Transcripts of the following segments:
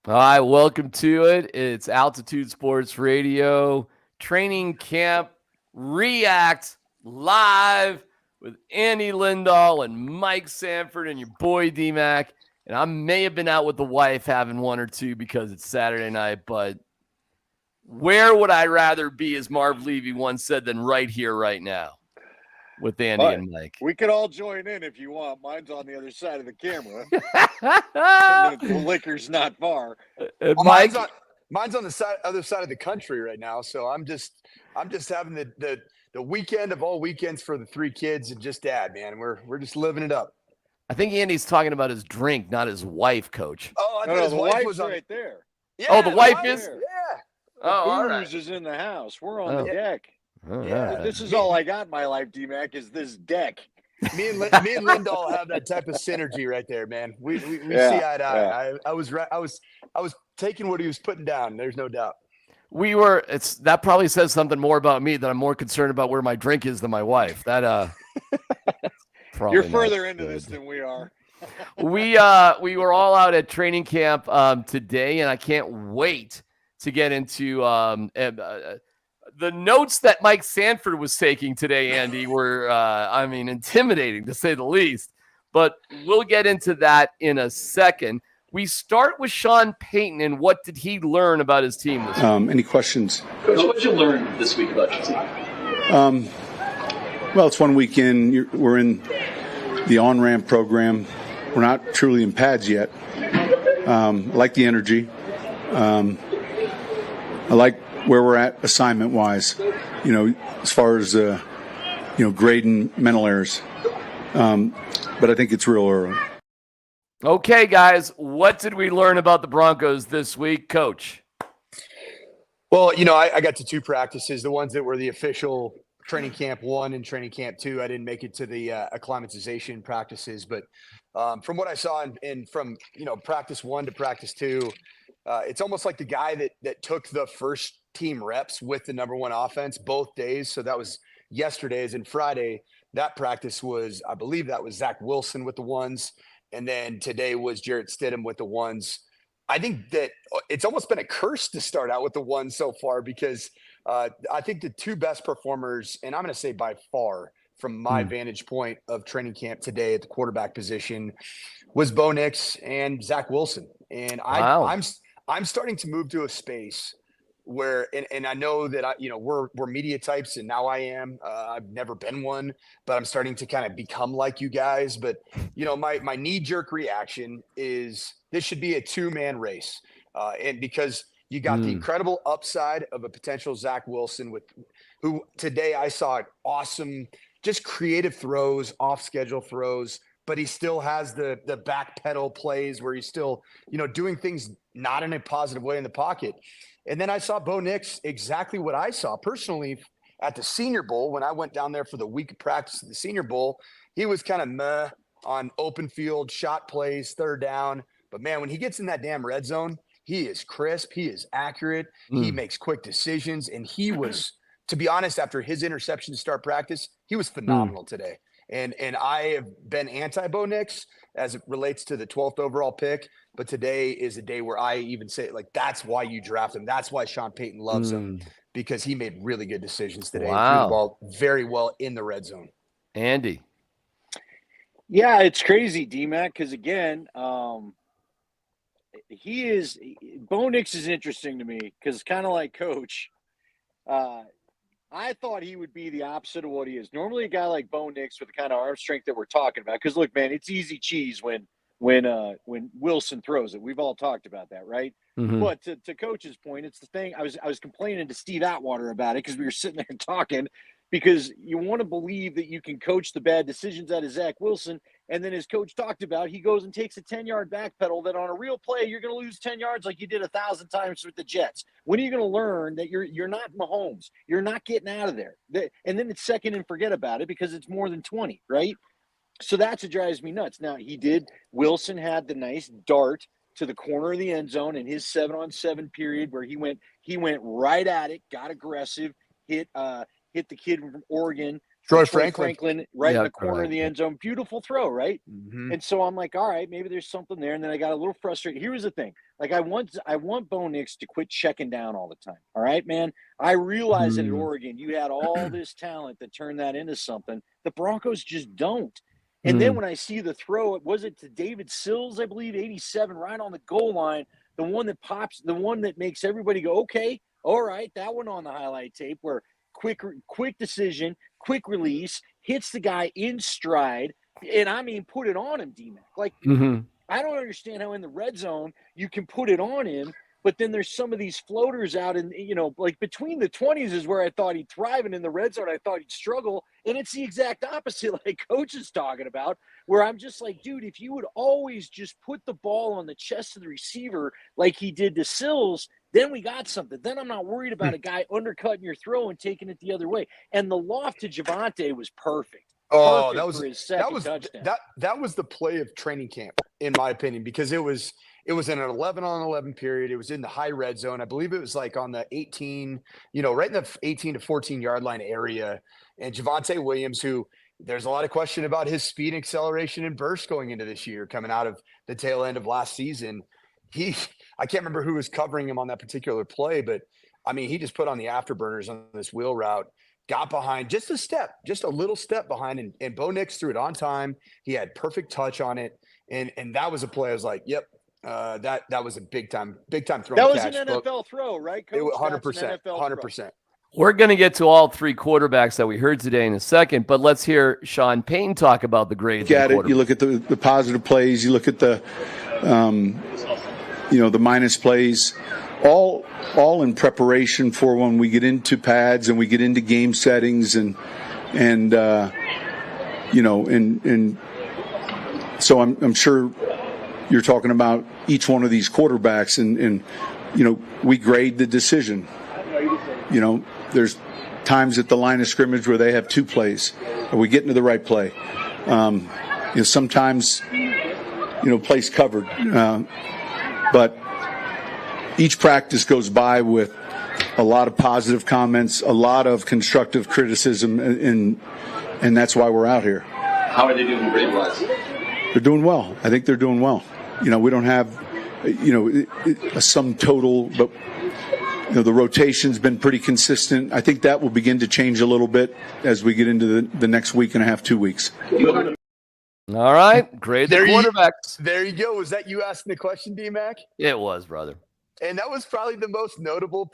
All right, welcome to it. It's Altitude Sports Radio Training Camp React live with Andy Lindahl and Mike Sanford and your boy DMac. And I may have been out with the wife having one or two because it's Saturday night, but where would I rather be, as Marv Levy once said, than right here, right now with Andy But and Mike? we could all join in if you want. Mine's on the other side of the camera. And the liquor's not far. Well, Mike, mine's on the other side of the country right now. So I'm just having the weekend of all weekends for the three kids and just dad, man. We're just living it up. I think Andy's talking about his drink, not his wife, Coach. Oh, I No, thought his the wife wife's was on right there. Yeah, Oh, the wife is? There. Yeah. The all booze right. is in the house. We're on Oh. the deck. Oh, Yeah. yeah. This is all I got in my life, DMac, is this deck. Me and Lindahl have that type of synergy right there, man. We see eye to eye. I was taking what he was putting down. There's no doubt. That probably says something more about me, that I'm more concerned about where my drink is than my wife. That You're further into this than we are. We were all out at training camp today, and I can't wait to get into the notes that Mike Sanford was taking today, Andy, were, intimidating to say the least. But we'll get into that in a second. We start with Sean Payton, and what did he learn about his team this week? Any questions? Coach, what did you learn this week about your team? Well, it's one weekend. We're in the on-ramp program. We're not truly in pads yet. I like the energy. I like where we're at assignment-wise, as far as, grading mental errors. But I think it's real early. Okay, guys, what did we learn about the Broncos this week, Coach? Well, I got to two practices, the ones that were the official training camp 1 and training camp 2. I didn't make it to the acclimatization practices, but from what I saw from practice 1 to practice 2, it's almost like the guy that took the first team reps with the number 1 offense both days. So that was yesterday's, and Friday, that practice was, I believe that was Zach Wilson with the ones. And then today was Jarrett Stidham with the ones. I think that it's almost been a curse to start out with the ones so far, because I think the two best performers, and I'm going to say by far from my vantage point of training camp today at the quarterback position, was Bo Nix and Zach Wilson. And I'm starting to move to a space where, and I know that we're media types, and now I am. I've never been one, but I'm starting to kind of become like you guys. But my knee jerk reaction is this should be a 2-man race, and because you got the incredible upside of a potential Zach Wilson who today I saw awesome, just creative throws, off schedule throws. But he still has the back pedal plays where he's still, doing things not in a positive way in the pocket. And then I saw Bo Nix exactly what I saw personally at the Senior Bowl. When I went down there for the week of practice at the Senior Bowl, he was kind of meh on open field shot plays, third down. But man, when he gets in that damn red zone, he is crisp. He is accurate. He makes quick decisions. And he was, to be honest, after his interception to start practice, he was phenomenal today. And I have been anti-Bo Nix as it relates to the 12th overall pick, but today is a day where I even say, that's why you draft him. That's why Sean Payton loves him, because he made really good decisions today. Wow. And threw the ball very well in the red zone. Andy. Yeah, it's crazy, DMac, because again, Bo Nix is interesting to me because kind of like Coach. I thought he would be the opposite of what he is. Normally, a guy like Bo Nix with the kind of arm strength that we're talking about, because look, man, it's easy cheese when Wilson throws it. We've all talked about that, right? Mm-hmm. But to Coach's point, it's the thing. I was complaining to Steve Atwater about it because we were sitting there talking, because you want to believe that you can coach the bad decisions out of Zach Wilson. And then as Coach talked about, he goes and takes a 10-yard backpedal that on a real play, you're going to lose 10 yards like you did 1,000 times with the Jets. When are you going to learn that you're not Mahomes? You're not getting out of there. And then it's second and forget about it because it's more than 20, right? So that's what drives me nuts. Now, Wilson had the nice dart to the corner of the end zone in his 7-on-7 period where he went right at it, got aggressive, hit the kid from Oregon Troy Franklin right in the corner of the correct. end zone. Beautiful throw, right? Mm-hmm. And so I'm like, all right, maybe there's something there. And then I got a little frustrated. Here was the thing. Like I want Bo Nix to quit checking down all the time. All right, man. I realize that at Oregon, you had all this talent that turned that into something. The Broncos just don't. And then when I see the throw, was it to David Sills, I believe, 87, right on the goal line, the one that pops, the one that makes everybody go, okay, all right, that one on the highlight tape where quick decision, quick release, hits the guy in stride, and I mean, put it on him, DMac. Like, I don't understand how in the red zone you can put it on him, but then there's some of these floaters out in, like between the 20s is where I thought he'd thrive, and in the red zone I thought he'd struggle, and it's the exact opposite like Coach is talking about, where I'm just like, dude, if you would always just put the ball on the chest of the receiver like he did to Sills, then we got something. Then I'm not worried about a guy undercutting your throw and taking it the other way. And the loft to Javonte was perfect. Oh, Perfect for his second touchdown. That was the play of training camp, in my opinion, because it was in an 11-on-11 period. It was in the high red zone. I believe it was like on the 18, right in the 18 to 14 yard line area. And Javonte Williams, who there's a lot of question about his speed, acceleration, and burst going into this year, coming out of the tail end of last season. I can't remember who was covering him on that particular play, but I mean, he just put on the afterburners on this wheel route. Got behind just a little step behind, and Bo Nix threw it on time. He had perfect touch on it, and that was a play. I was like, yep, that was a big time throw. That was an NFL throw, right, Coach? 100%. We're going to get to all three quarterbacks that we heard today in a second, but let's hear Sean Payton talk about the grades. You look at the positive plays, you look at the the minus plays, all in preparation for when we get into pads and we get into game settings and so I'm sure you're talking about each one of these quarterbacks and we grade the decision. There's times at the line of scrimmage where they have two plays. Are we getting to the right play? Sometimes place covered. But each practice goes by with a lot of positive comments, a lot of constructive criticism, and that's why we're out here. How are they doing grade-wise? They're doing well. I think they're doing well. We don't have, a sum total, but the rotation's been pretty consistent. I think that will begin to change a little bit as we get into the next week and a half, 2 weeks. All right, grade the quarterbacks. There you go. Was that you asking the question, DMac? It was, brother. And that was probably the most notable,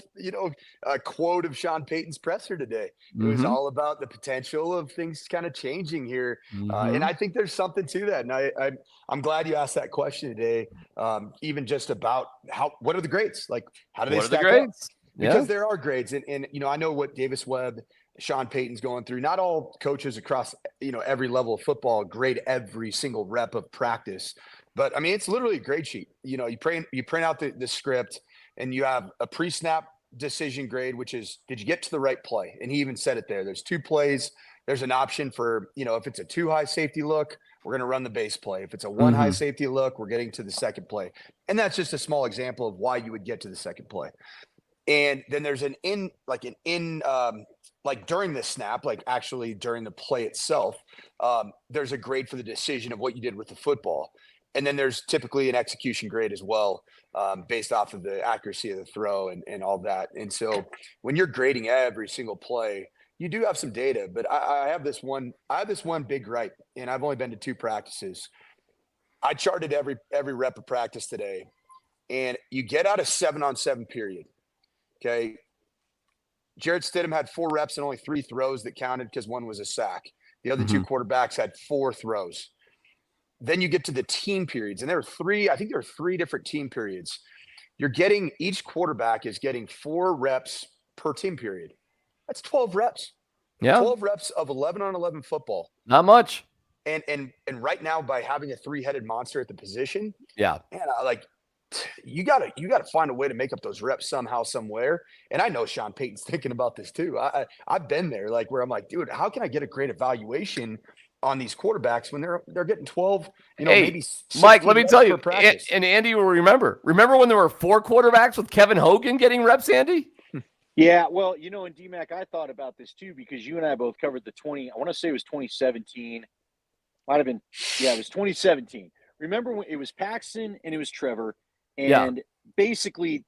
quote of Sean Payton's presser today. It was all about the potential of things kind of changing here. And I think there's something to that. And I'm glad you asked that question today, even just about what are the grades? Like, how do they stack up? Because there are grades. And I know what Davis Webb, Sean Payton's going through. Not all coaches across, every level of football grade every single rep of practice. But I mean, it's literally a grade sheet. You print out the script, and you have a pre-snap decision grade, which is, did you get to the right play? And he even said it there. There's two plays. There's an option for, if it's a 2 high safety look, we're going to run the base play. If it's a 1 high safety look, we're getting to the second play. And that's just a small example of why you would get to the second play. And then there's like during the snap, like actually during the play itself, there's a grade for the decision of what you did with the football. And then there's typically an execution grade as well, based off of the accuracy of the throw and all that. And so when you're grading every single play, you do have some data, but I have this one big gripe, and I've only been to 2 practices. I charted every rep of practice today, and you get out a 7-on-7 period. Okay. Jarrett Stidham had 4 reps and only 3 throws that counted because 1 was a sack. The other 2 quarterbacks had 4 throws. Then you get to the team periods, and there are 3 different team periods. Each quarterback is getting 4 reps per team period. That's 12 reps. Yeah. 12 reps of 11-on-11 football. Not much. And right now, by having a 3-headed monster at the position, man, you gotta find a way to make up those reps somehow, somewhere. And I know Sean Payton's thinking about this too. I've been there, like where I'm like, dude, how can I get a great evaluation on these quarterbacks when they're getting 12, maybe Mike, let me tell you, and Andy will remember when there were 4 quarterbacks with Kevin Hogan getting reps, Andy? Yeah, well, and DMac, I thought about this too because you and I both covered the 20. I want to say it was 2017. Might have been, yeah, it was 2017. Remember when it was Paxton and it was Trevor, Yeah. and basically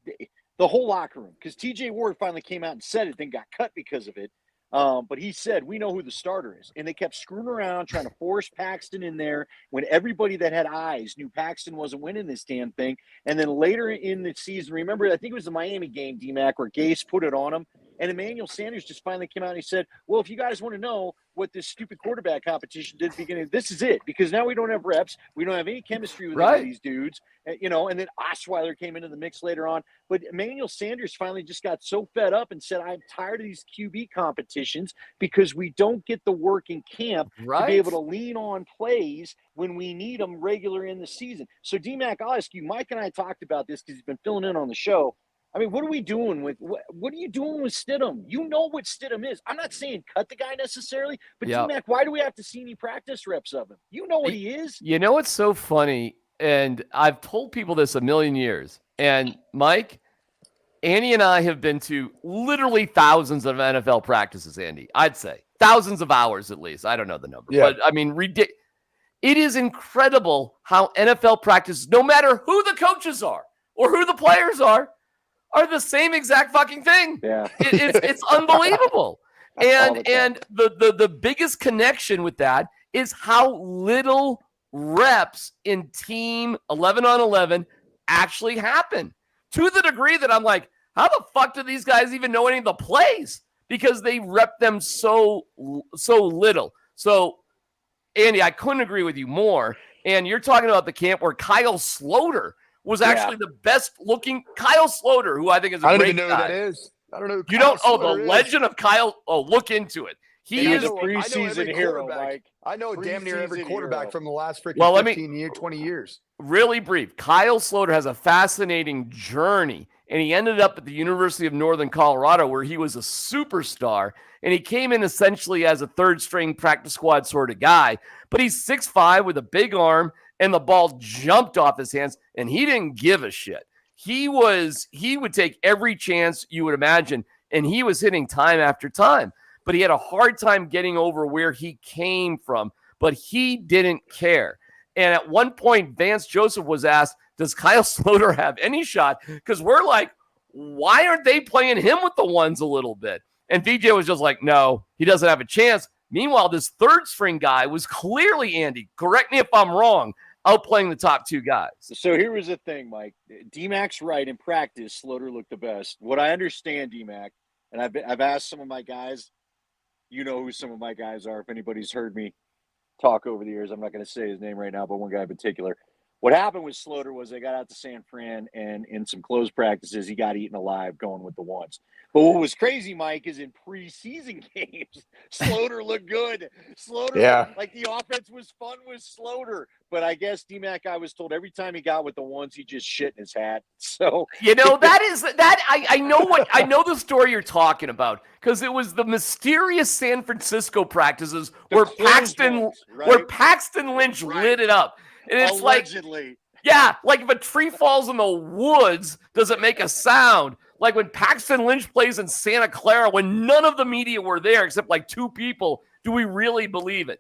the whole locker room, because TJ Ward finally came out and said it, then got cut because of it. But he said, we know who the starter is. And they kept screwing around, trying to force Paxton in there when everybody that had eyes knew Paxton wasn't winning this damn thing. And then later in the season, remember, I think it was the Miami game, DMac, where Gase put it on him. And Emmanuel Sanders just finally came out and he said, well, if you guys want to know what this stupid quarterback competition did at the beginning, this is it. Because now we don't have reps. We don't have any chemistry with any of these dudes. And then Osweiler came into the mix later on. But Emmanuel Sanders finally just got so fed up and said, I'm tired of these QB competitions because we don't get the work in camp to be able to lean on plays when we need them regular in the season. So, DMac, I'll ask you, Mike and I talked about this because he's been filling in on the show. I mean, what are we doing with what are you doing with Stidham? You know what Stidham is. I'm not saying cut the guy necessarily, but DMac, why do we have to see any practice reps of him? You know what he is. You know what's so funny, and I've told people this a million years. And Mike, Andy and I have been to literally thousands of NFL practices, Andy. I'd say thousands of hours at least. I don't know the number, but I mean, it is incredible how NFL practices, no matter who the coaches are or who the players are the same exact fucking thing. Yeah. It's unbelievable. And the biggest connection with that is how little reps in team 11 on 11 actually happen, to the degree that I'm like, how the fuck do these guys even know any of the plays? Because they rep them so little. So, Andy, I couldn't agree with you more. And you're talking about the camp where Kyle Sloter was actually the best looking. Kyle Sloter, who I think is a great guy. I don't even know who that is. I don't know. You don't? Oh, the legend of Kyle. Oh, look into it. He is a preseason hero, Mike. I know damn near every quarterback from the last freaking 15 years, 20 years. Really brief. Kyle Sloter has a fascinating journey, and he ended up at the University of Northern Colorado where he was a superstar, and he came in essentially as a third-string practice squad sort of guy, but he's 6'5" with a big arm, and the ball jumped off his hands, and he didn't give a shit. He would take every chance you would imagine, and he was hitting time after time. But he had a hard time getting over where he came from, but he didn't care. And at one point, Vance Joseph was asked, does Kyle Sloter have any shot? Because we're like, why aren't they playing him with the ones a little bit? And VJ was just like, no, he doesn't have a chance. Meanwhile, this third string guy was clearly, Andy, correct me if I'm wrong, outplaying the top two guys. So here was the thing, Mike. DMac's right. In practice, Sloter looked the best. What I understand, DMac, and I've asked some of my guys, you know who some of my guys are. If anybody's heard me talk over the years, I'm not going to say his name right now, but one guy in particular. What happened with Sloter was they got out to San Fran, and in some closed practices, he got eaten alive going with the ones. But what was crazy, Mike, is in preseason games, Sloter looked good. Sloter, like the offense was fun with Sloter. But I guess DMac, I was told every time he got with the ones, he just shit in his hat. So I know the story you're talking about, because it was the mysterious San Francisco practices where Paxton Lynch lit it up. And it's allegedly. Like if a tree falls in the woods, does it make a sound? Like when Paxton Lynch plays in Santa Clara, when none of the media were there except like two people, do we really believe it?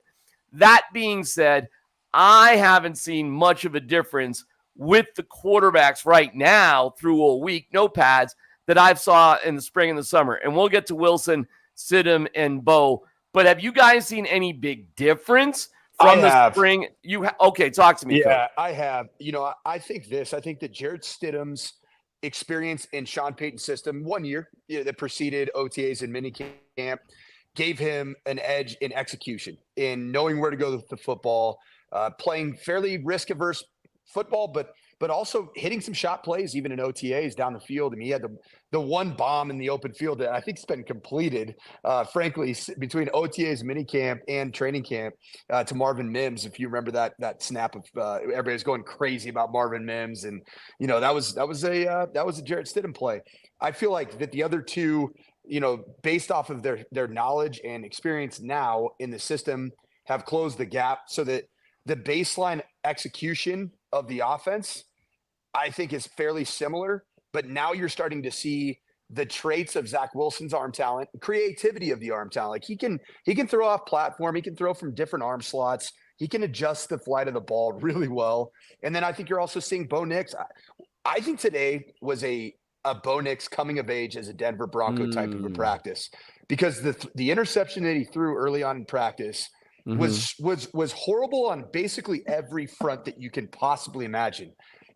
That being said, I haven't seen much of a difference with the quarterbacks right now through a week, no pads, that I've saw in the spring and the summer. And we'll get to Wilson, Stidham, and Bo. But have you guys seen any big difference from the spring? Okay, talk to me. Yeah, Coach. I have. I think that Jarrett Stidham's experience in Sean Payton's system 1 year that preceded OTAs and minicamp gave him an edge in execution, in knowing where to go with the football, playing fairly risk-averse football, but also hitting some shot plays, even in OTAs down the field. I mean, he had the one bomb in the open field that I think's been completed, frankly, between OTAs, minicamp, and training camp to Marvin Mims. If you remember that snap of everybody was going crazy about Marvin Mims, and that was a Jarrett Stidham play. I feel like that the other two, based off of their knowledge and experience now in the system, have closed the gap so that the baseline execution of the offense, I think, is fairly similar. But now you're starting to see the traits of Zach Wilson's arm talent, creativity of the arm talent. Like he can throw off platform. He can throw from different arm slots. He can adjust the flight of the ball really well. And then I think you're also seeing Bo Nix. I think today was a Bo Nix coming of age as a Denver Bronco type of a practice, because the interception that he threw early on in practice was horrible on basically every front that you can possibly imagine.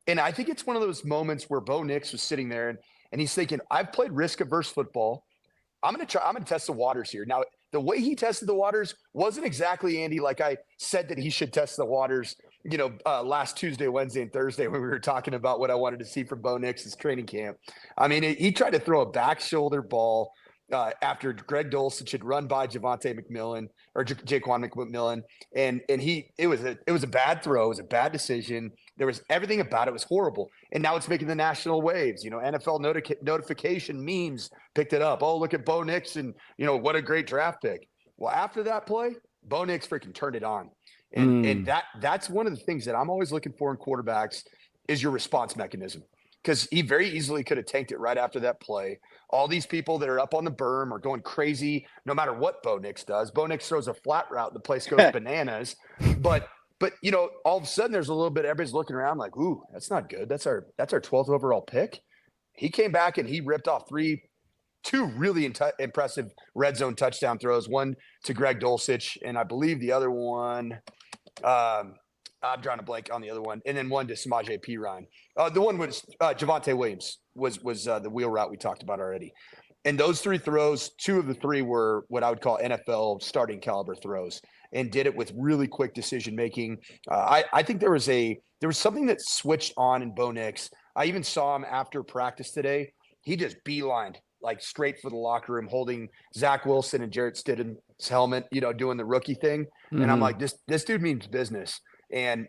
And I think it's one of those moments where Bo Nix was sitting there and he's thinking, I've played risk-averse football. I'm going to test the waters here. Now, the way he tested the waters wasn't exactly, Andy, like I said that he should test the waters, last Tuesday, Wednesday, and Thursday when we were talking about what I wanted to see from Bo Nix's training camp. I mean, he tried to throw a back shoulder ball after Greg Dulcich had run by Jaquan McMillan, and it was a bad throw. It was a bad decision. There was everything about it was horrible. And now it's making the national waves. NFL notification memes picked it up. Oh, look at Bo Nix and, what a great draft pick. Well, after that play, Bo Nix freaking turned it on. And that's one of the things that I'm always looking for in quarterbacks is your response mechanism. Because he very easily could have tanked it right after that play. All these people that are up on the berm are going crazy no matter what Bo Nix does. Bo Nix throws a flat route, the place goes bananas. But all of a sudden there's a little bit, everybody's looking around like, ooh, that's not good. That's our 12th overall pick. He came back and he ripped off two really impressive red zone touchdown throws, one to Greg Dulcich, and I believe the other one, I'm drawing a blank on the other one, and then one to Samaje Perine. The one was Javonte Williams was the wheel route we talked about already. And those three throws, two of the three were what I would call NFL starting caliber throws, and did it with really quick decision making. I think there was something that switched on in Bo Nix. I even saw him after practice today. He just beelined like straight for the locker room, holding Zach Wilson and Jarrett Stidham's helmet, doing the rookie thing. And I'm like, this dude means business. And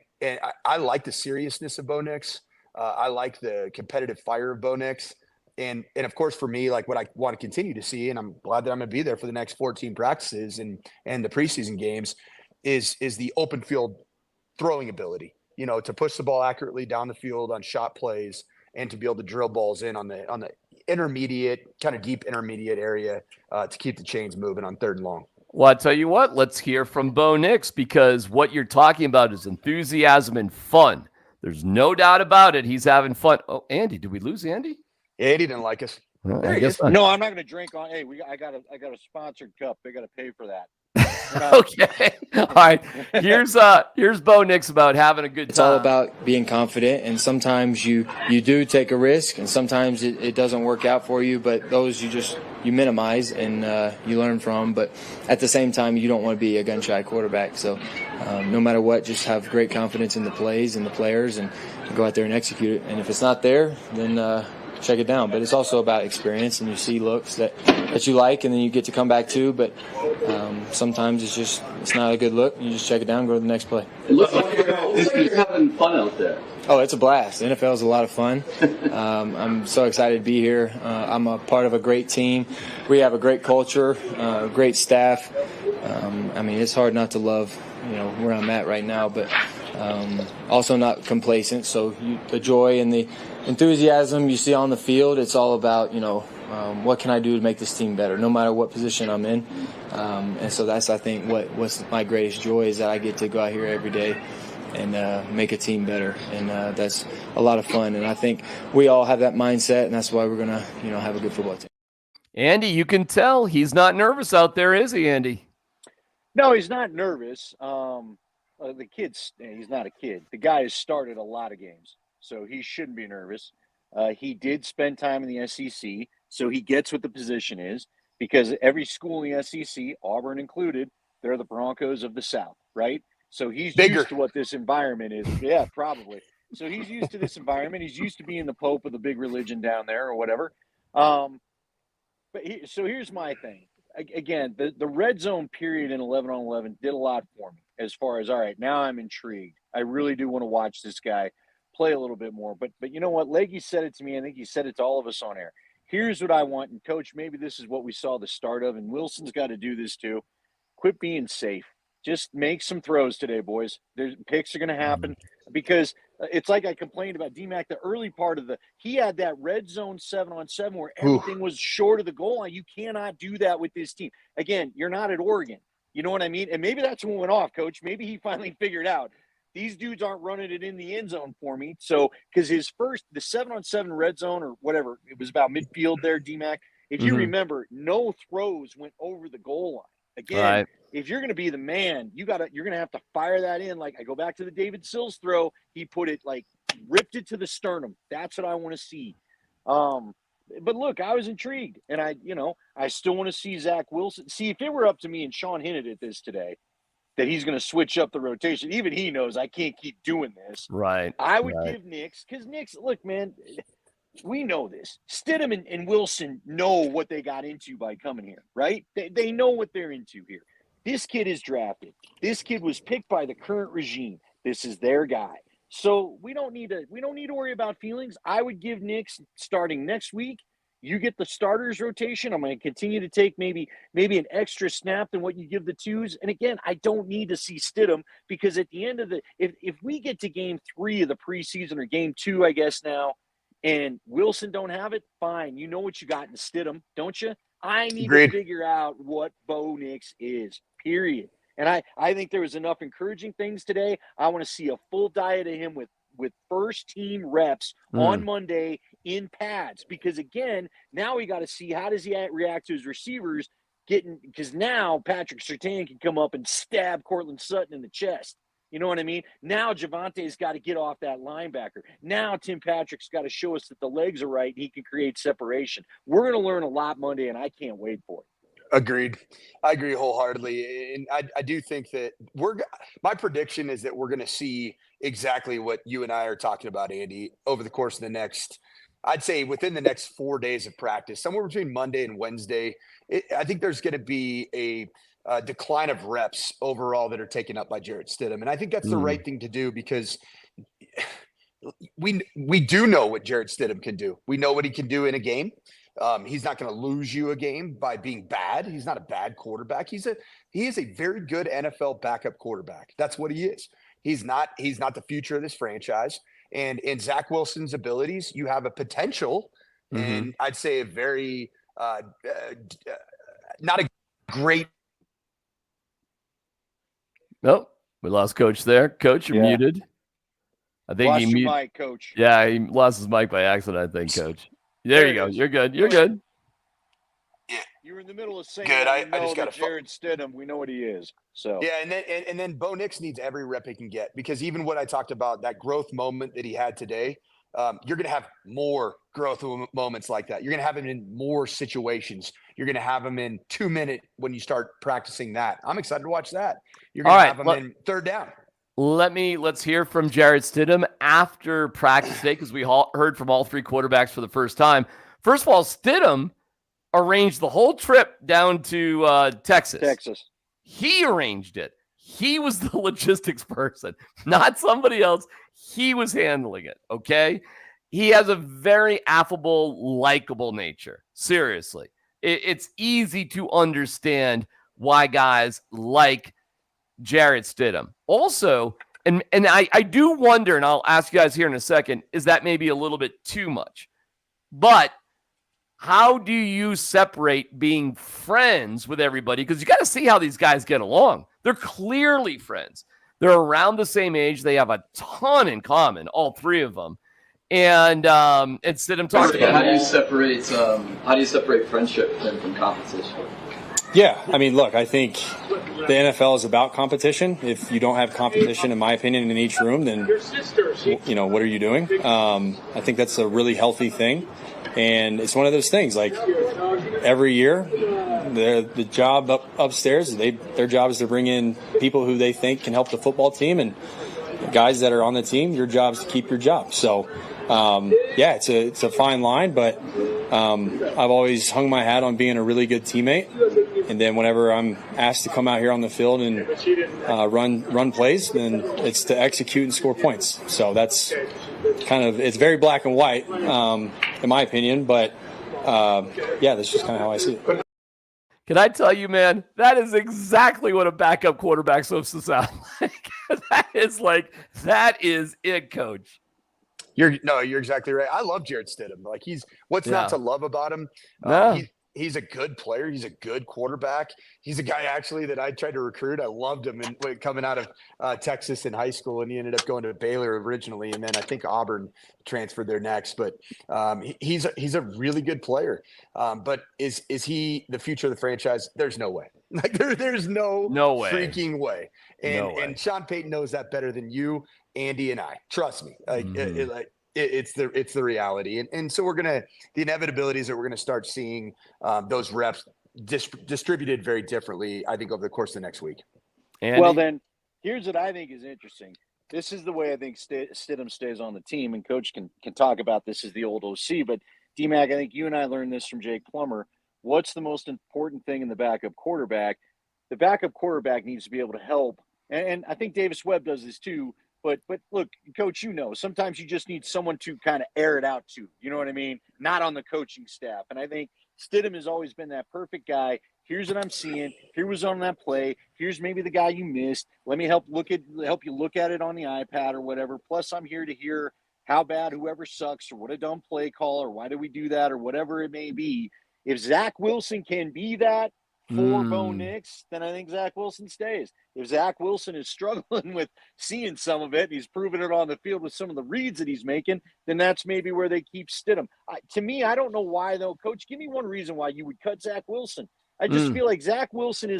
I like the seriousness of Bo Nix. I like the competitive fire of Bo Nix. And of course, for me, like what I want to continue to see, and I'm glad that I'm going to be there for the next 14 practices and the preseason games, is the open field throwing ability, to push the ball accurately down the field on shot plays and to be able to drill balls in on the intermediate, kind of deep intermediate area to keep the chains moving on 3rd and long. Well, I tell you what, let's hear from Bo Nix, because what you're talking about is enthusiasm and fun. There's no doubt about it. He's having fun. Oh, Andy, did we lose Andy? Yeah, Andy didn't like us. Well, I guess not. No, I'm not going to drink on. Hey, I got a sponsored cup. They got to pay for that. Okay. All right. Here's Bo Nix about having a good time. It's all about being confident, and sometimes you do take a risk, and sometimes it doesn't work out for you, but those you minimize and you learn from. But at the same time, you don't want to be a gun-shy quarterback. So no matter what, just have great confidence in the plays and the players and go out there and execute it. And if it's not there, then check it down. But it's also about experience, and you see looks that you like, and then you get to come back to. But sometimes it's not a good look. You just check it down, go to the next play. It looks like you're having fun out there. Oh, it's a blast. The NFL is a lot of fun. I'm so excited to be here. I'm a part of a great team. We have a great culture, great staff. It's hard not to love, where I'm at right now, but also not complacent. So the joy and the enthusiasm you see on the field, it's all about, what can I do to make this team better, no matter what position I'm in. And so that's, I think, what's my greatest joy is that I get to go out here every day and make a team better. And that's a lot of fun. And I think we all have that mindset, and that's why we're going to, have a good football team. Andy, you can tell he's not nervous out there, is he, Andy? No, he's not nervous. The kid's he's not a kid. The guy has started a lot of games, so he shouldn't be nervous. He did spend time in the SEC, so he gets what the position is, because every school in the SEC, Auburn included, they're the Broncos of the South, right? So he's used to what this environment is. Yeah, probably. So he's used to this environment. He's used to being the pope of the big religion down there or whatever. So here's my thing. Again, the red zone period in 11-on-11 did a lot for me as far as, all right, now I'm intrigued. I really do want to watch this guy play a little bit more. But you know what? Leggy said it to me. I think he said it to all of us on air. Here's what I want. And, Coach, maybe this is what we saw the start of, and Wilson's got to do this too. Quit being safe. Just make some throws today, boys. Picks are going to happen because it's like I complained about DMac the early part of he had that red zone 7-on-7 where everything was short of the goal line. You cannot do that with this team. Again, you're not at Oregon. You know what I mean? And maybe that's what went off, Coach. Maybe he finally figured out these dudes aren't running it in the end zone for me. So, because the 7-on-7 red zone or whatever, it was about midfield there, DMac. If you remember, no throws went over the goal line. Again, if you're going to be the man, you're going to have to fire that in. Like I go back to the David Sills throw. He put it ripped it to the sternum. That's what I want to see. But look, I was intrigued, and I still want to see Zach Wilson. See, if it were up to me, and Sean hinted at this today, that he's going to switch up the rotation. Even he knows I can't keep doing this. Right. I would give Nix, because Nix, look, man, we know this. Stidham and Wilson know what they got into by coming here, right? They know what they're into here. This kid is drafted. This kid was picked by the current regime. This is their guy. So we don't need to worry about feelings. I would give Nix starting next week. You get the starters rotation. I'm going to continue to take maybe an extra snap than what you give the twos. And again, I don't need to see Stidham, because at the end of if we get to game 3 of the preseason, or game 2, I guess now, and Wilson don't have it, fine. You know what you got in Stidham, don't you? I need to figure out what Bo Nix is, period. And I think there was enough encouraging things today. I want to see a full diet of him with first team reps on Monday in pads, because again, now we got to see how does he react to his receivers because now Patrick Surtain can come up and stab Cortland Sutton in the chest. You know what I mean? Now Javante's got to get off that linebacker. Now Tim Patrick's got to show us that the legs are right and he can create separation. We're going to learn a lot Monday, and I can't wait for it. Agreed. I agree wholeheartedly. And I do think that my prediction is that we're going to see exactly what you and I are talking about, Andy, over the course of the next, I'd say within the next 4 days of practice, somewhere between Monday and Wednesday. I think there's going to be a decline of reps overall that are taken up by Jarrett Stidham. And I think that's the right thing to do, because we do know what Jarrett Stidham can do. We know what he can do in a game. He's not going to lose you a game by being bad. He's not a bad quarterback. He is a very good NFL backup quarterback. That's what he is. He's not the future of this franchise. And in Zach Wilson's abilities, you have a potential, and I'd say a very not a great. Nope, we lost Coach there. Coach, you're muted. I think lost your mic, Coach. Yeah, he lost his mic by accident, I think, Coach. There you go. You're good. You're good. Yeah, you were in the middle of saying good. I just got Jarrett Stidham. We know what he is. So yeah, and then Bo Nix needs every rep he can get, because even what I talked about, that growth moment that he had today, you're going to have more growth moments like that. You're going to have him in more situations. You're going to have him in 2-minute when you start practicing that. I'm excited to watch that. You're going to have him in third down. Let's hear from Jarrett Stidham after practice day, because we heard from all 3 quarterbacks for the first time. First of all, Stidham arranged the whole trip down to Texas. He arranged it. He was the logistics person, not somebody else. He was handling it, okay? He has a very affable, likable nature. Seriously. It's easy to understand why guys like Jarrett Stidham. Also, and I do wonder, and I'll ask you guys here in a second, is that maybe a little bit too much? But how do you separate being friends with everybody? Because you got to see how these guys get along. They're clearly friends. They're around the same age. They have a ton in common, all 3 of them. And Stidham talked about how do you separate friendship from competition? Yeah, I mean, look, I think the NFL is about competition. If you don't have competition, in my opinion, in each room, then, what are you doing? I think that's a really healthy thing. And it's one of those things, like every year, the job upstairs, their job is to bring in people who they think can help the football team, and guys that are on the team, your job is to keep your job. So, it's a fine line, but I've always hung my hat on being a really good teammate. And then whenever I'm asked to come out here on the field and run plays, then it's to execute and score points. So that's it's very black and white, in my opinion. But that's just kind of how I see it. Can I tell you, man, that is exactly what a backup quarterback's supposed to sound like. That is it, coach. You're exactly right. I love Jarrett Stidham. Like what's not to love about him? No. He's a good player. He's a good quarterback. He's a guy actually that I tried to recruit. I loved him coming out of Texas in high school, and he ended up going to Baylor originally, and then I think Auburn transferred there next. But he's a really good player. But is he the future of the franchise? There's no way. Like there's no way. Freaking way. And Sean Payton knows that better than you, Andy, and I. Trust me. It's the reality. And so the inevitability is that we're going to start seeing those reps distributed very differently, I think, over the course of the next week. Andy? Well, then here's what I think is interesting. This is the way I think Stidham stays on the team, and coach can talk about this as the old OC, but DMac, I think you and I learned this from Jake Plummer. What's the most important thing in the backup quarterback? The backup quarterback needs to be able to help. And I think Davis Webb does this too. But look, coach, sometimes you just need someone to kind of air it out to, you know what I mean? Not on the coaching staff. And I think Stidham has always been that perfect guy. Here's what I'm seeing. Here was on that play. Here's maybe the guy you missed. Let me help you look at it on the iPad or whatever. Plus, I'm here to hear how bad whoever sucks or what a dumb play call or why do we do that or whatever it may be. If Zach Wilson can be that for Bo Nix, then I think Zach Wilson stays. If Zach Wilson is struggling with seeing some of it, and he's proven it on the field with some of the reads that he's making, then that's maybe where they keep Stidham. To me, I don't know why, though. Coach, give me one reason why you would cut Zach Wilson. I just feel like Zach Wilson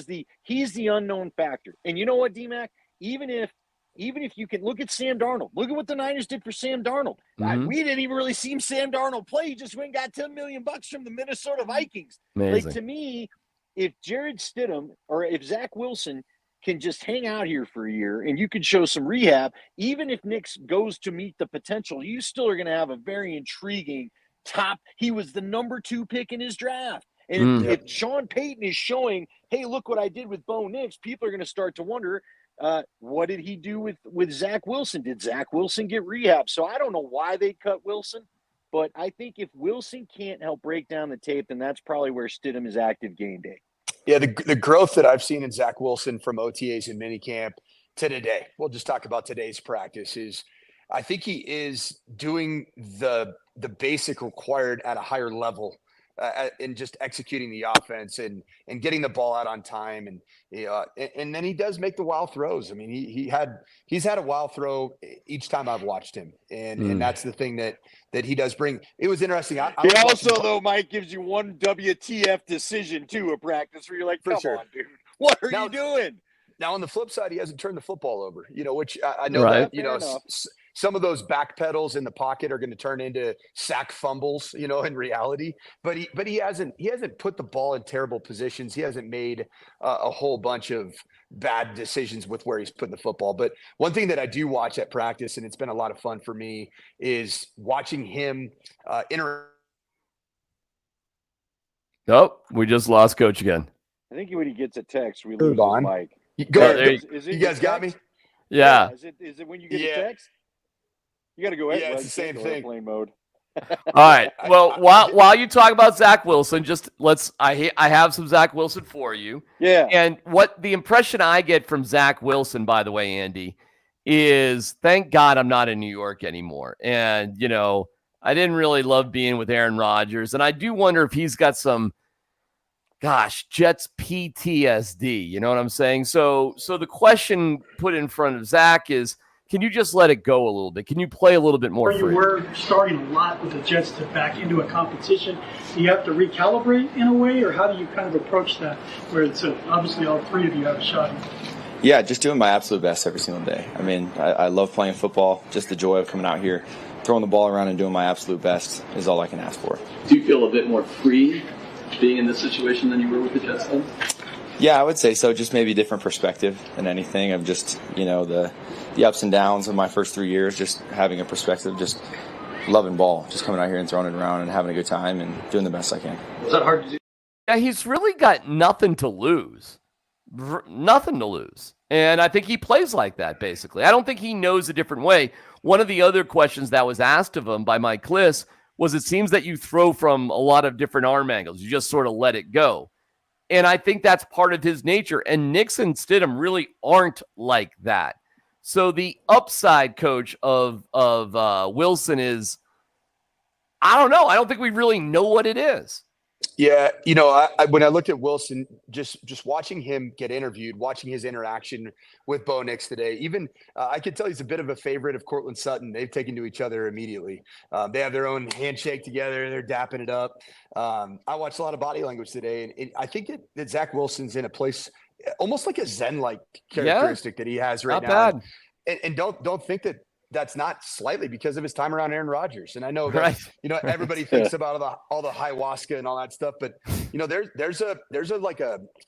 he's the unknown factor. And you know what, DMac? Even if you can look at Sam Darnold, look at what the Niners did for Sam Darnold. We didn't even really see Sam Darnold play. He just went and got $10 million from the Minnesota Vikings. Amazing. Like, to me, if Jared Stidham or if Zach Wilson can just hang out here for a year and you can show some rehab, even if Nix goes to meet the potential, you still are going to have a very intriguing top. He was the number 2 pick in his draft. And if Sean Payton is showing, hey, look what I did with Bo Nix, people are going to start to wonder, what did he do with Zach Wilson? Did Zach Wilson get rehab? So I don't know why they cut Wilson, but I think if Wilson can't help break down the tape, then that's probably where Stidham is active game day. Yeah, the growth that I've seen in Zach Wilson from OTAs and minicamp to today, we'll just talk about today's practice, is I think he is doing the basic required at a higher level in just executing the offense and getting the ball out on time. And then he does make the wild throws. I mean, he's had a wild throw each time I've watched him. And that's the thing that he does bring. It was interesting. He also, though, Mike, gives you one WTF decision too, a practice where you're like, come on, dude, what are you doing? Now, on the flip side, he hasn't turned the football over, which I know that, some of those back pedals in the pocket are going to turn into sack fumbles, in reality, but he hasn't put the ball in terrible positions. He hasn't made a whole bunch of bad decisions with where he's putting the football. But one thing that I do watch at practice, and it's been a lot of fun for me, is watching him Oh, we just lost Coach again. I think when he gets a text, we lose Mike. Go ahead. You guys got me? Yeah. Is it when you get a text? You got to go ahead. Yeah, it's the same thing. Airplane mode. All right. Well, while you talk about Zach Wilson, I have some Zach Wilson for you. Yeah. And what the impression I get from Zach Wilson, by the way, Andy, is thank God I'm not in New York anymore. And, I didn't really love being with Aaron Rodgers. And I do wonder if he's got some, Jets PTSD. You know what I'm saying? So the question put in front of Zach is, can you just let it go a little bit? Can you play a little bit more free? You were starting a lot with the Jets to back into a competition. Do you have to recalibrate in a way, or how do you kind of approach that, where it's obviously all three of you have a shot? Yeah, just doing my absolute best every single day. I mean, I love playing football. Just the joy of coming out here, throwing the ball around and doing my absolute best is all I can ask for. Do you feel a bit more free being in this situation than you were with the Jets then? Yeah, I would say so. Just maybe different perspective than anything of just, the ups and downs of my first 3 years, just having a perspective, just loving ball, just coming out here and throwing it around and having a good time and doing the best I can. Was that hard to do? Yeah, he's really got nothing to lose. Nothing to lose. And I think he plays like that, basically. I don't think he knows a different way. One of the other questions that was asked of him by Mike Kliss was, it seems that you throw from a lot of different arm angles. You just sort of let it go. And I think that's part of his nature. And Nix and Stidham really aren't like that. So the upside, coach, of Wilson is, I don't know. I don't think we really know what it is. Yeah, when I looked at Wilson, just watching him get interviewed, watching his interaction with Bo Nix today, even I could tell he's a bit of a favorite of Cortland Sutton. They've taken to each other immediately. They have their own handshake together. They're dapping it up. I watched a lot of body language today, and I think that Zach Wilson's in a place almost like a Zen-like characteristic that he has right Not now. bad. And don't think that that's not slightly because of his time around Aaron Rodgers. And I know that, everybody thinks about all the ayahuasca and all that stuff, but there's a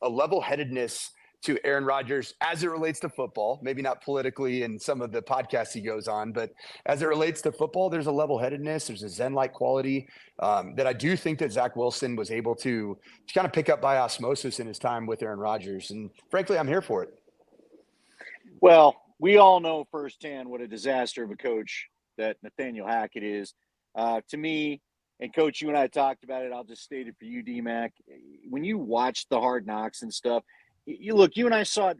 level-headedness to Aaron Rodgers as it relates to football, maybe not politically in some of the podcasts he goes on, but as it relates to football, there's a level-headedness. There's a Zen-like quality that I do think that Zach Wilson was able to kind of pick up by osmosis in his time with Aaron Rodgers. And frankly, I'm here for it. Well, we all know firsthand what a disaster of a coach that Nathaniel Hackett is. To me, and Coach, you and I talked about it. I'll just state it for you, DMac. When you watch the Hard Knocks and stuff, you and I saw it.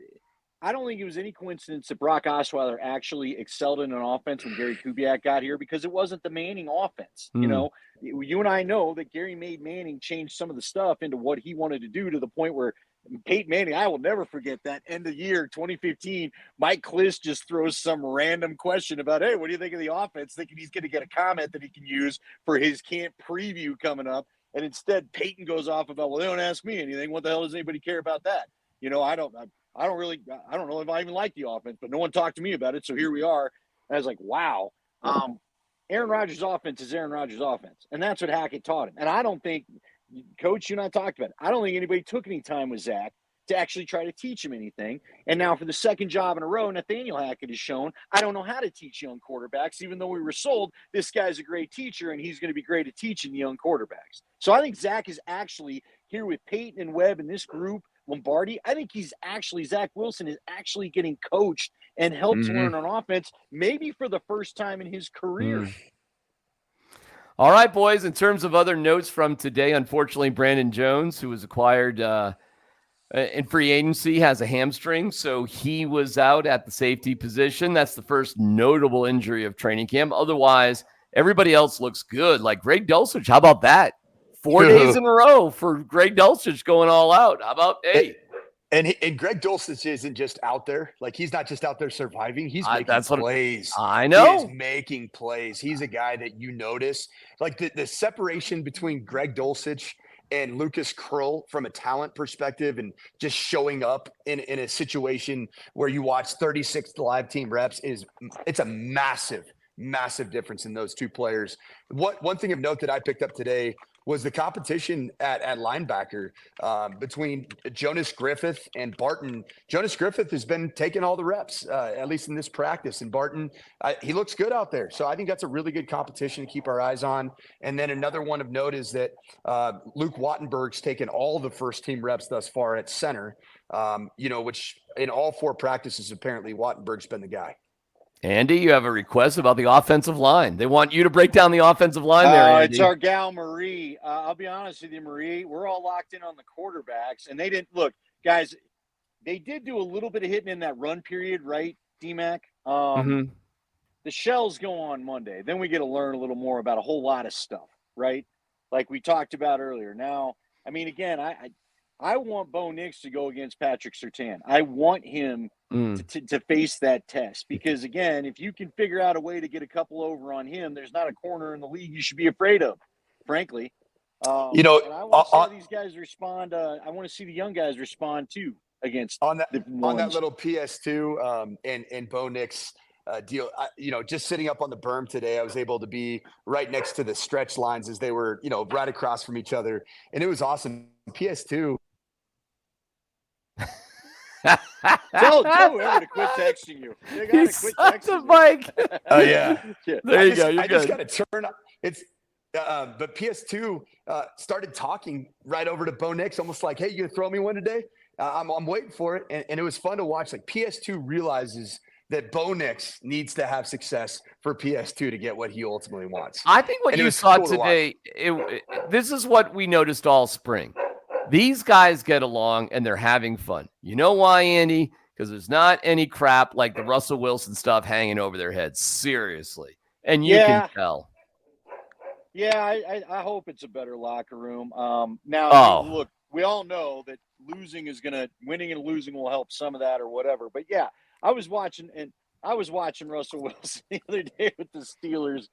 I don't think it was any coincidence that Brock Osweiler actually excelled in an offense when Gary Kubiak got here, because it wasn't the Manning offense. You and I know that Gary made Manning change some of the stuff into what he wanted to do, to the point where Peyton Manning, I will never forget that end of year 2015. Mike Kliss just throws some random question about, hey, what do you think of the offense? Thinking he's going to get a comment that he can use for his camp preview coming up. And instead, Peyton goes off about, well, they don't ask me anything. What the hell does anybody care about that? I don't know if I even like the offense, but no one talked to me about it. So here we are. And I was like, wow. Aaron Rodgers' offense is Aaron Rodgers' offense. And that's what Hackett taught him. And I don't think, Coach, you and I talked about it, I don't think anybody took any time with Zach to actually try to teach him anything. And now for the second job in a row, Nathaniel Hackett has shown, I don't know how to teach young quarterbacks, even though we were sold this guy's a great teacher and he's going to be great at teaching the young quarterbacks. So I think Zach is actually here with Peyton and Webb and this group, Lombardi. I think Zach Wilson is actually getting coached and helped to learn on offense, maybe for the first time in his career. All right, boys, in terms of other notes from today, unfortunately, Brandon Jones, who was acquired in free agency, has a hamstring, so he was out at the safety position. That's the first notable injury of training camp. Otherwise, everybody else looks good. Like Greg Dulcich, how about that? 4 days in a row for Greg Dulcich going all out. How about, hey? And Greg Dulcich isn't just out there. Like, he's not just out there surviving. He's making plays. I know. He is making plays. He's a guy that you notice. Like, the separation between Greg Dulcich and Lucas Krull from a talent perspective and just showing up in a situation where you watch 36 live team reps it's a massive difference in those two players. One thing of note that I picked up today was the competition at linebacker between Jonas Griffith and Barton. Jonas Griffith has been taking all the reps, at least in this practice. And Barton, he looks good out there. So I think that's a really good competition to keep our eyes on. And then another one of note is that Luke Wattenberg's taken all the first-team reps thus far at center, which in all 4 practices, apparently Wattenberg's been the guy. Andy, you have a request about the offensive line. They want you to break down the offensive line there, Andy. It's our gal, Marie. I'll be honest with you, Marie. We're all locked in on the quarterbacks. And they didn't – look, guys, they did do a little bit of hitting in that run period, right, DMac? The shells go on Monday. Then we get to learn a little more about a whole lot of stuff, right? Like we talked about earlier. Now, I mean, again, I want Bo Nix to go against Patrick Surtain. I want him to face that test because, again, if you can figure out a way to get a couple over on him, there's not a corner in the league you should be afraid of, frankly. And I want to see how these guys respond. I want to see the young guys respond, too, against on that little PS2 and Bo Nix deal. Just sitting up on the berm today, I was able to be right next to the stretch lines as they were, right across from each other. And it was awesome. PS2. Tell whoever to quit texting you. They gotta quit texting you. Mike. Oh yeah. There you go. You're I good. just got to turn. But PS2 started talking right over to Bo Nix, almost like, "Hey, you gonna throw me one today?" I'm waiting for it, and it was fun to watch. Like PS2 realizes that Bo Nix needs to have success for PS2 to get what he ultimately wants. I think what you saw today, this is what we noticed all spring. These guys get along and they're having fun. You know why, Andy? because there's not any crap like the Russell Wilson stuff hanging over their heads. Seriously. And you can tell. Yeah, I hope it's a better locker room. Now, look, we all know that winning and losing will help some of that or whatever. But yeah, I was watching Russell Wilson the other day with the Steelers.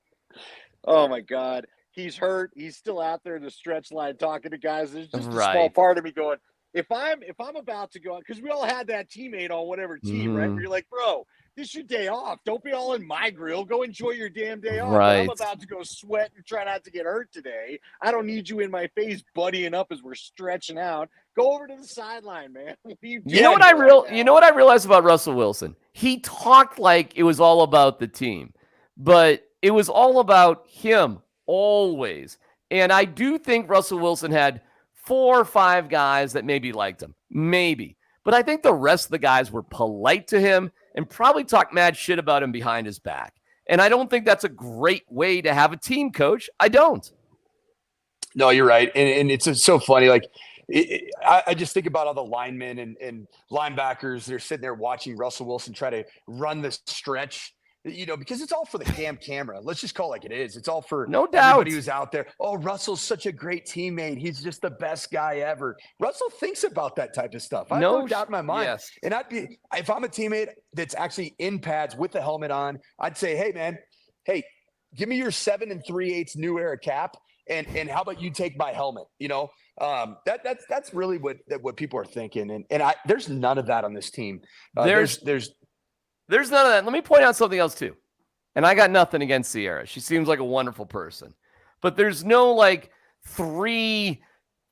Oh my God, he's hurt. He's still out there in the stretch line talking to guys. There's just a small part of me going, if I'm about to go out, because we all had that teammate on whatever team, right? Where you're like, bro, this is your day off. Don't be all in my grill. Go enjoy your damn day off. Right. I'm about to go sweat and try not to get hurt today. I don't need you in my face buddying up as we're stretching out. Go over to the sideline, man. You know what I realized about Russell Wilson? He talked like it was all about the team, but it was all about him always. And I do think Russell Wilson had 4 or 5 guys that maybe liked him. Maybe. But I think the rest of the guys were polite to him and probably talked mad shit about him behind his back. And I don't think that's a great way to have a team, coach. I don't. No, you're right. And it's so funny. Like, I just think about all the linemen and linebackers. They're sitting there watching Russell Wilson try to run the stretch, because it's all for the camera. Let's just call it like it is. It's all for everybody who's out there. Oh, Russell's such a great teammate. He's just the best guy ever. Russell thinks about that type of stuff. I have no doubt in my mind. Yes. And if I'm a teammate that's actually in pads with the helmet on, I'd say, hey, man, give me your 7 3/8 new era cap. And how about you take my helmet? That's really what people are thinking. And there's none of that on this team. There's none of that. Let me point out something else too. And I got nothing against Sierra. She seems like a wonderful person. But there's no 3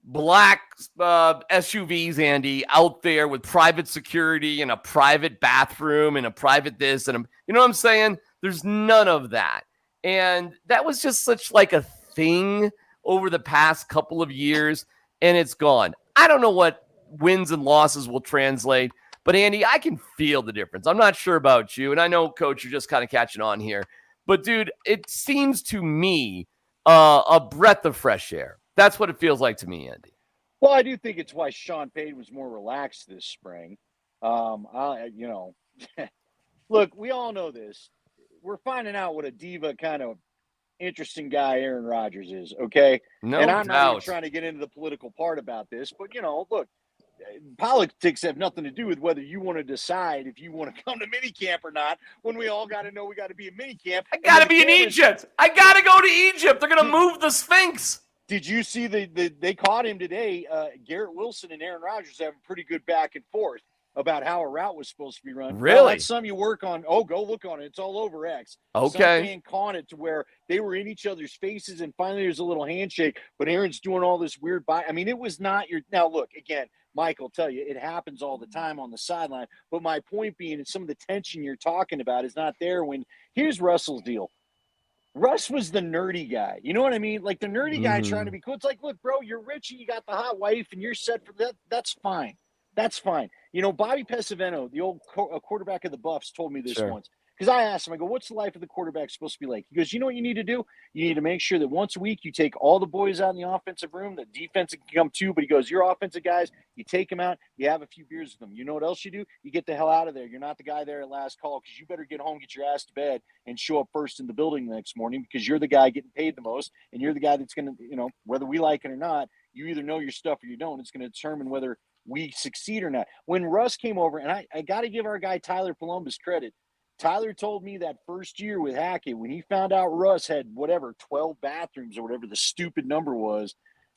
black SUVs, Andy, out there with private security and a private bathroom and a private this and you know what I'm saying? There's none of that. And that was just such a thing over the past couple of years, and it's gone. I don't know what wins and losses will translate. But, Andy, I can feel the difference. I'm not sure about you, and I know, Coach, you're just kind of catching on here. But, dude, it seems to me a breath of fresh air. That's what it feels like to me, Andy. Well, I do think it's why Sean Payton was more relaxed this spring. Look, we all know this. We're finding out what a diva kind of interesting guy Aaron Rodgers is, okay? No and I'm doubt. not even trying to get into the political part about this, but, look, politics have nothing to do with whether you want to decide if you want to come to minicamp or not, when we all got to know we got to be in minicamp. I got to be in Egypt. I got to go to Egypt. They're going to move the Sphinx. Did you see they caught him today? Garrett Wilson and Aaron Rodgers having pretty good back and forth about how a route was supposed to be run. Really? Well, that's something you work on. Oh, go look on it. It's all over X. Okay. Some fan caught it to where they were in each other's faces, and finally there's a little handshake, but Aaron's doing all this weird I mean, it was not your – now, look, again, Mike will tell you it happens all the time on the sideline, but my point being is some of the tension you're talking about is not there when – here's Russell's deal. Russ was the nerdy guy. You know what I mean? Like the nerdy guy trying to be cool. It's like, look, bro, you're rich and you got the hot wife and you're set for that. That's fine. That's fine. Bobby Pesavento, the old quarterback of the Buffs, told me this once. Because I asked him, I go, what's the life of the quarterback supposed to be like? He goes, you know what you need to do? You need to make sure that once a week you take all the boys out in the offensive room. The defense can come too, but he goes, your offensive guys, you take them out, you have a few beers with them. You know what else you do? You get the hell out of there. You're not the guy there at last call because you better get home, get your ass to bed, and show up first in the building the next morning because you're the guy getting paid the most, and you're the guy that's going to, whether we like it or not, you either know your stuff or you don't. It's going to determine whether we succeed or not. When Russ came over, and I got to give our guy Tyler Columbus credit, Tyler told me that first year with Hackett, when he found out Russ had 12 bathrooms or whatever the stupid number was,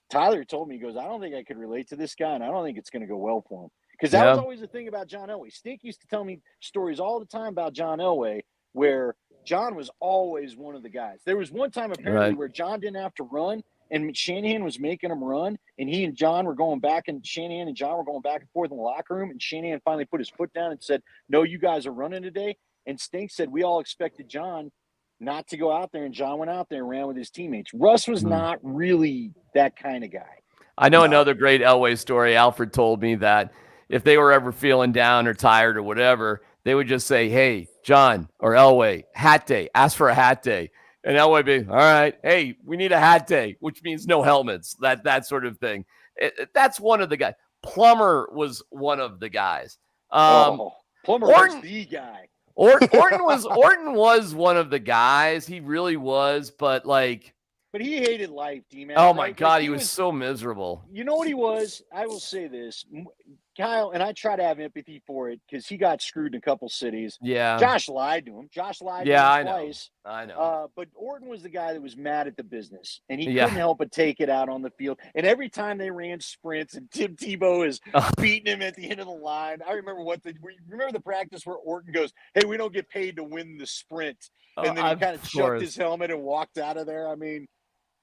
Tyler told me, he goes, I don't think I could relate to this guy, and I don't think it's going to go well for him. Because that was always the thing about John Elway. Stink used to tell me stories all the time about John Elway, where John was always one of the guys. There was one time apparently where John didn't have to run, and Shanahan was making him run, and he and John were going back, and Shanahan and John were going back and forth in the locker room, and Shanahan finally put his foot down and said, no, you guys are running today. And Stink said, we all expected John not to go out there, and John went out there and ran with his teammates. Russ was not really that kind of guy. I know another great Elway story. Alfred told me that if they were ever feeling down or tired or whatever, they would just say, hey, John or Elway, hat day, ask for a hat day. And Elway would be, all right, hey, we need a hat day, which means no helmets, that sort of thing. That's one of the guys. Plummer was one of the guys. Plummer Orton- was the guy. Orton was one of the guys. He really was, but like, But he hated life, D-Man. oh my right? God, Like, he was so miserable. You know what he was? I will say this, Kyle, and I try to have empathy for it because he got screwed in a couple cities. Yeah. Josh lied to him. Yeah, I know. Twice. I know. But Orton was the guy that was mad at the business, and he Yeah. couldn't help but take it out on the field. And every time they ran sprints, and Tim Tebow is beating him at the end of the line. I remember remember the practice where Orton goes, "Hey, we don't get paid to win the sprint," and then he kind of chucked his helmet and walked out of there. I mean.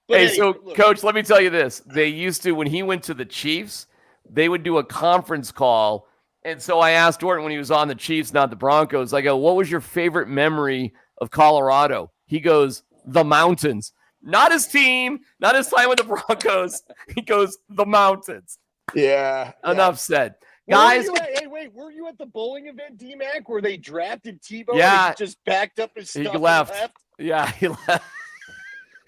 Hey, so Coach, let me tell you this. They used to, when he went to the Chiefs, they would do a conference call. And so I asked Orton when he was on the Chiefs, not the Broncos, I go, what was your favorite memory of Colorado? He goes, the mountains. Not his team, not his time with the Broncos. He goes, the mountains. Yeah. Enough said. Guys. Were you at the bowling event, DMac, where they drafted Tebow Yeah. and he just backed up his stuff He left. and left? Yeah, he left.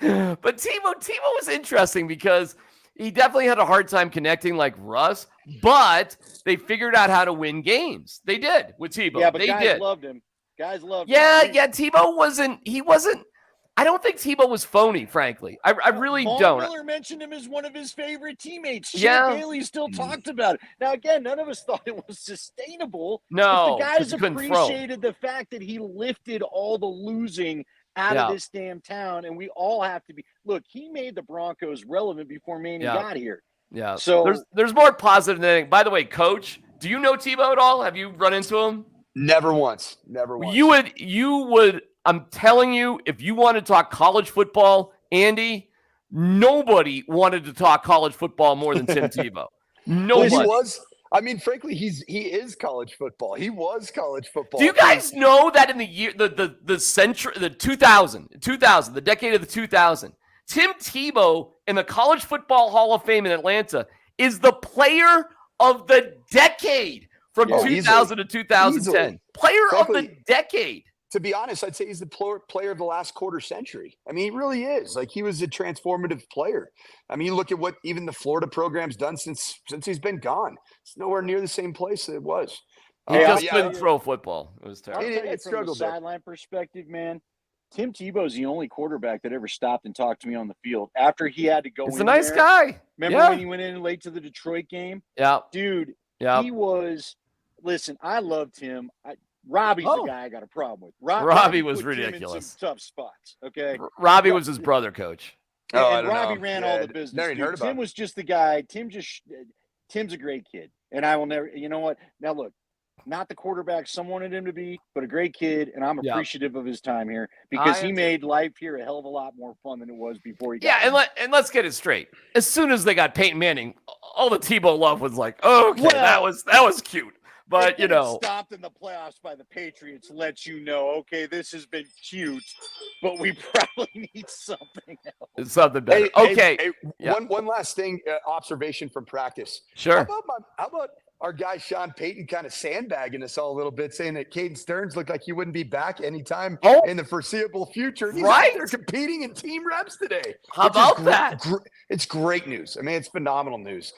But Tebow was interesting because he definitely had a hard time connecting like Russ, but they figured out how to win games. They did with Tebow. Yeah, but they guys did. loved him. Guys loved him. Yeah, Tebow wasn't, I don't think Tebow was phony, frankly. I really Von don't. Miller mentioned him as one of his favorite teammates. Yeah. Chip Bailey still talked about it. Now, again, none of us thought it was sustainable. No, but the guys 'cause he couldn't throw. appreciated the fact that he lifted all the losing out of this damn town, and we all have to be. Look, he made the Broncos relevant before Manning got here. Yeah. So there's more positive than anything. By the way, Coach, do you know Tebow at all? Have you run into him? Never once. Never once. You would. I'm telling you, if you want to talk college football, Andy, nobody wanted to talk college football more than Tim Tebow. Nobody. He was. I mean, frankly, he is college football. He was college football. Do you guys know that in the year, the century, the 2000, the decade of the 2000, Tim Tebow in the College Football Hall of Fame in Atlanta is the player of the decade from 2000 to 2010. Easily. Player Frankly, of the decade. To be honest, I'd say he's the player of the last quarter century. I mean, he really is. Like, he was a transformative player. I mean, you look at what even the Florida program's done since he's been gone. It's nowhere near the same place it was. He just couldn't throw football. It was terrible. I'll tell you from the sideline perspective, man, Tim Tebow's the only quarterback that ever stopped and talked to me on the field after he had to go in. He's a nice there. guy. Remember when he went in late to the Detroit game? Yeah. Dude, yeah. He was – listen, I loved him. Robbie's the guy I got a problem with. Robbie was put Tim ridiculous. in some tough spots, okay? Robbie was his brother, Coach. And Robbie ran all the business. Never even heard about Tim was just the guy. Tim's a great kid. And I will never – you know what? Now, look, not the quarterback some wanted him to be, but a great kid, and I'm appreciative of his time here because he made life here a hell of a lot more fun than it was before he got here. And let's get it straight. As soon as they got Peyton Manning, all the Tebow love was like, okay, that was cute. But, you know, stopped in the playoffs by the Patriots lets you know, okay, this has been cute, but we probably need something else. Something better. One last thing, observation from practice. Sure. How about our guy Sean Payton kind of sandbagging us all a little bit, saying that Caden Stearns looked like he wouldn't be back anytime in the foreseeable future. He's out there competing in team reps today. How about that? It's great news. I mean, it's phenomenal news.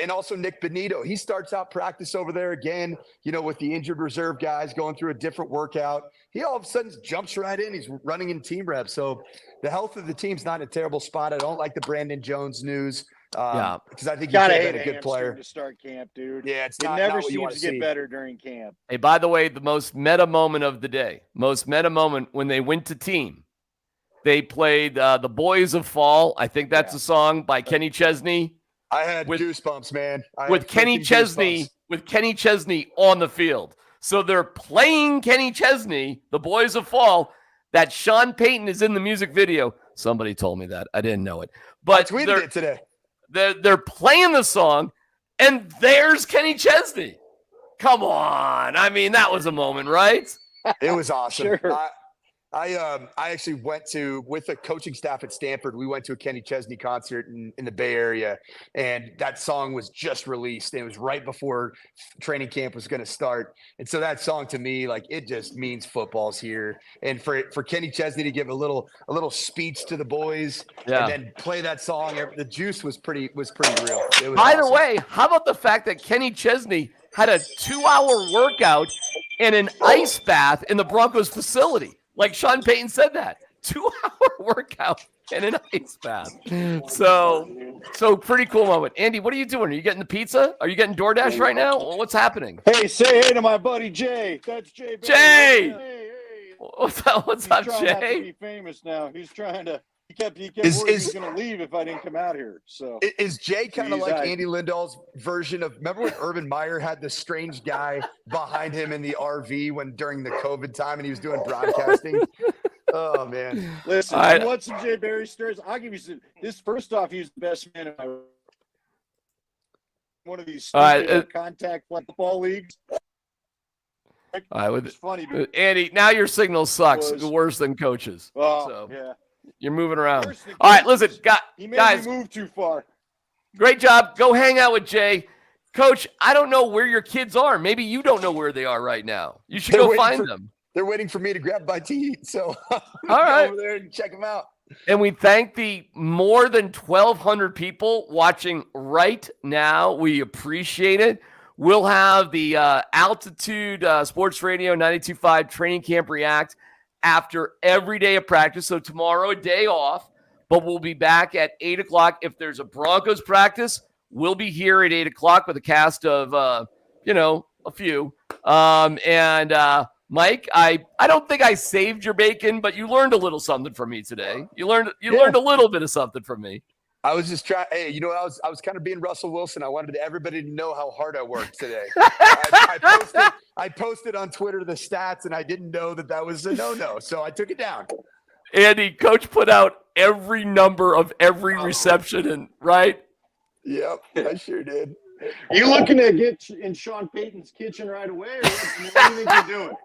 And also Nick Benito, he starts out practice over there again, you know, with the injured reserve guys going through a different workout. He all of a sudden jumps right in. He's running in team reps. So the health of the team's not in a terrible spot. I don't like the Brandon Jones news. Because I think he's been a good player to start camp, dude. Yeah, it never seems to get better during camp. Hey, by the way, the most meta moment of the day, when they went to team, they played "The Boys of Fall." I think that's a song by Kenny Chesney. I had goosebumps, man. With Kenny Chesney on the field, so they're playing Kenny Chesney, "The Boys of Fall." That Sean Payton is in the music video. Somebody told me that. I didn't know it, but I tweeted it today. They're playing the song, and there's Kenny Chesney. Come on. I mean, that was a moment, right? It was awesome. Sure. I actually went with the coaching staff at Stanford. We went to a Kenny Chesney concert in the Bay Area, and that song was just released. It was right before training camp was going to start. And so that song to me, like, it just means football's here. And for Kenny Chesney to give a little speech to the boys and then play that song, the juice was pretty real. It was By the way, how about the fact that Kenny Chesney had a 2-hour workout and an ice bath in the Broncos facility. Like Sean Payton said that. 2-hour workout and an ice bath. So pretty cool moment. Andy, what are you doing? Are you getting the pizza? Are you getting DoorDash right now? What's happening? Hey, say hey to my buddy Jay. That's Jay. Jay! Hey. What's up, He's trying not to Jay? be famous now. He's trying to. He kept worried he was going to leave if I didn't come out here. So is Jay kind of like Andy Lindahl's version of? Remember when Urban Meyer had this strange guy behind him in the RV during the COVID time, and he was doing broadcasting? Oh man! Listen, you want some Jay Barry stories? I'll give you some. First off, he's the best man in one of these contact football leagues. It's funny, Andy. Now your signal sucks. Worse than coaches. Oh, so yeah. You're moving around. All right, listen, guys. Me move too far. Great job. Go hang out with Jay. Coach, I don't know where your kids are. Maybe you don't know where they are right now. You should go find them. They're waiting for me to grab my tea, so all right, go over there and check them out. And we thank the more than 1,200 people watching right now. We appreciate it. We'll have the Altitude Sports Radio 92.5 Training Camp React after every day of practice. So tomorrow, a day off, but we'll be back at 8 o'clock. If there's a Broncos practice, we'll be here at 8 o'clock with a cast of, a few. Mike, I don't think I saved your bacon, but you learned a little something from me today. You learned a little bit of something from me. I was just trying. Hey, I was kind of being Russell Wilson. I wanted everybody to know how hard I worked today. I posted on Twitter the stats, and I didn't know that was a no-no, so I took it down. Andy, Coach put out every number of every reception, right? Yep, I sure did. You looking to get in Sean Payton's kitchen right away, or what do you think you're doing?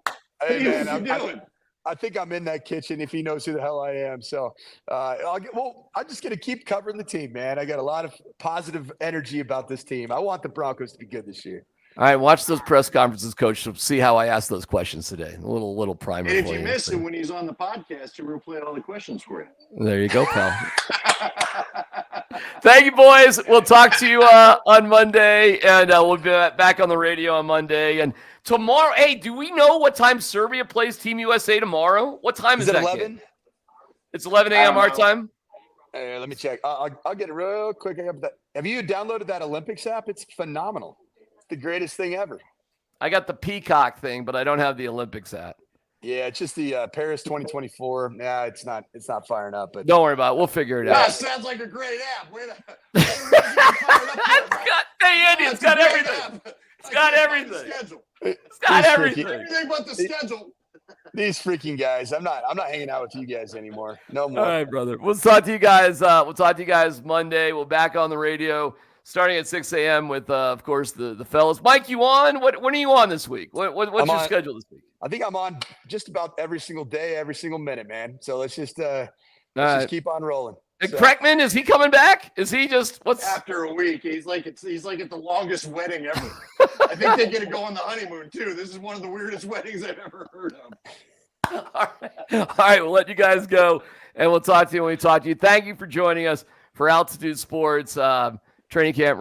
Hey, man, I think I'm in that kitchen if he knows who the hell I am. So I'm just going to keep covering the team, man. I got a lot of positive energy about this team. I want the Broncos to be good this year. All right, watch those press conferences, Coach. So see how I ask those questions today. A little primer. And if you miss it when he's on the podcast, he'll replay all the questions for you. There you go, pal. Thank you, boys. We'll talk to you on Monday, and we'll be back on the radio on Monday. And tomorrow, hey, do we know what time Serbia plays Team USA tomorrow? What time is it? That 11? Game? It's 11 a.m. our time. Hey, let me check. I'll get it real quick. Have you downloaded that Olympics app? It's phenomenal. It's the greatest thing ever. I got the Peacock thing, but I don't have the Olympics app. Yeah, it's just the Paris 2024. Yeah, it's not firing up. But don't worry about it. We'll figure it out. Sounds like a great app. Hey, Andy, it's got everything. It's got everything. It's got everything. Everything but the schedule. These freaking guys. I'm not hanging out with you guys anymore. No more. All right, brother. We'll talk to you guys. We'll talk to you guys Monday. We'll back on the radio starting at 6 a.m. with, of course, the fellas. Mike, you on? When are you on this week? What's your schedule this week? I think I'm on just about every single day, every single minute, man. So let's just keep on rolling. Kreckman, is he coming back? Is he just after a week? He's like at the longest wedding ever. I think they get to go on the honeymoon too. This is one of the weirdest weddings I've ever heard of. All right, we'll let you guys go, and we'll talk to you when we talk to you. Thank you for joining us for Altitude Sports Training Camp.